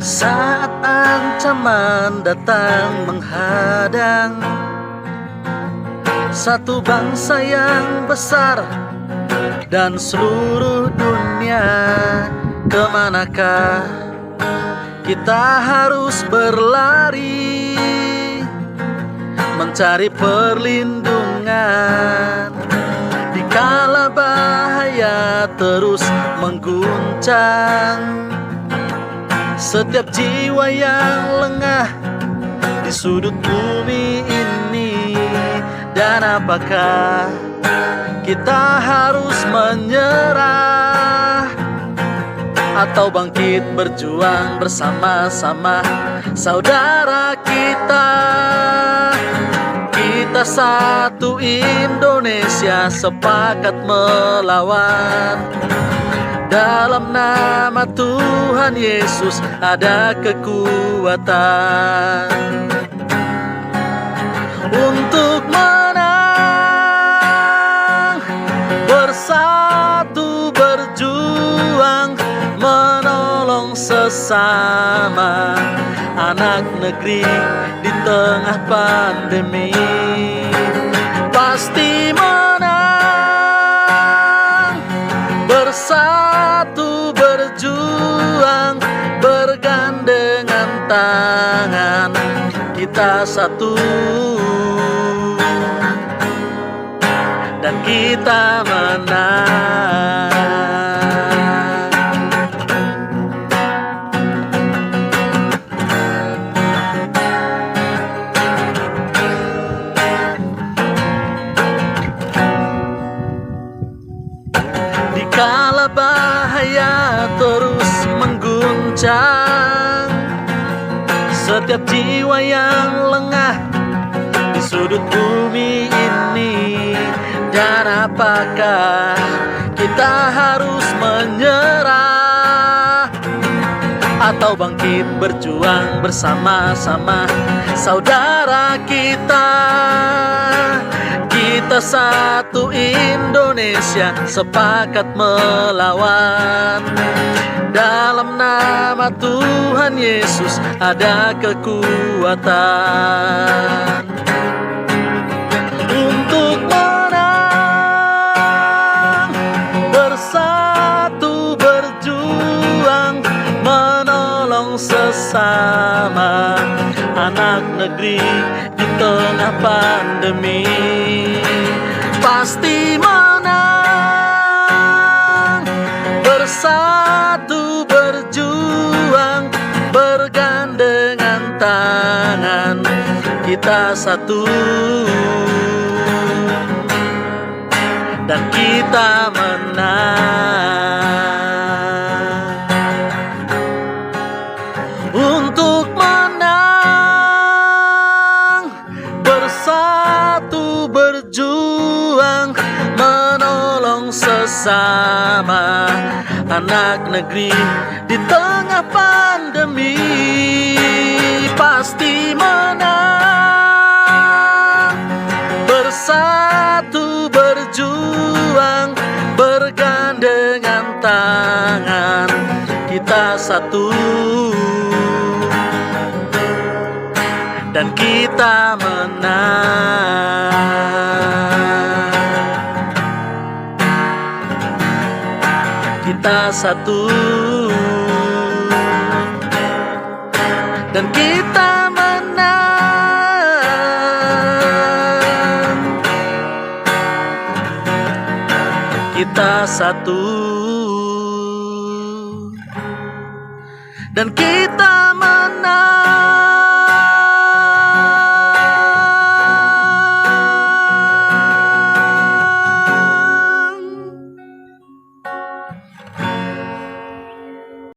Saat ancaman datang menghadang satu bangsa yang besar dan seluruh dunia, kemanakah kita harus berlari mencari perlindungan dikala bahaya terus mengguncang setiap jiwa yang lengah di sudut bumi ini. Dan apakah kita harus menyerah atau bangkit berjuang bersama-sama? Saudara kita, kita satu Indonesia sepakat melawan. Dalam nama Tuhan Yesus ada kekuatan untuk menang, bersatu berjuang, menolong sesama anak negeri di tengah pandemi. Pasti menang, bersatu berjuang, bergandengan tangan, kita satu dan kita menang. Dikala bahaya terus mengguncang setiap jiwa yang lengah di sudut bumi ini. Dan apakah kita harus menyerah atau bangkit berjuang bersama-sama? Saudara kita, kita satu Indonesia sepakat melawan. Dalam nama Tuhan Yesus ada kekuatan untuk menang, bersatu berjuang, menolong sesama anak negeri di tengah pandemi. Pasti menang, bersatu berjuang, bergandengan tangan, kita satu dan kita menang. Untuk menang, bersatu berjuang, menolong sesama anak negeri di tengah pandemi. Pasti menang, bersatu berjuang, bergandengan tangan, kita satu dan kita menang. Kita satu dan kita menang. Kita satu dan kita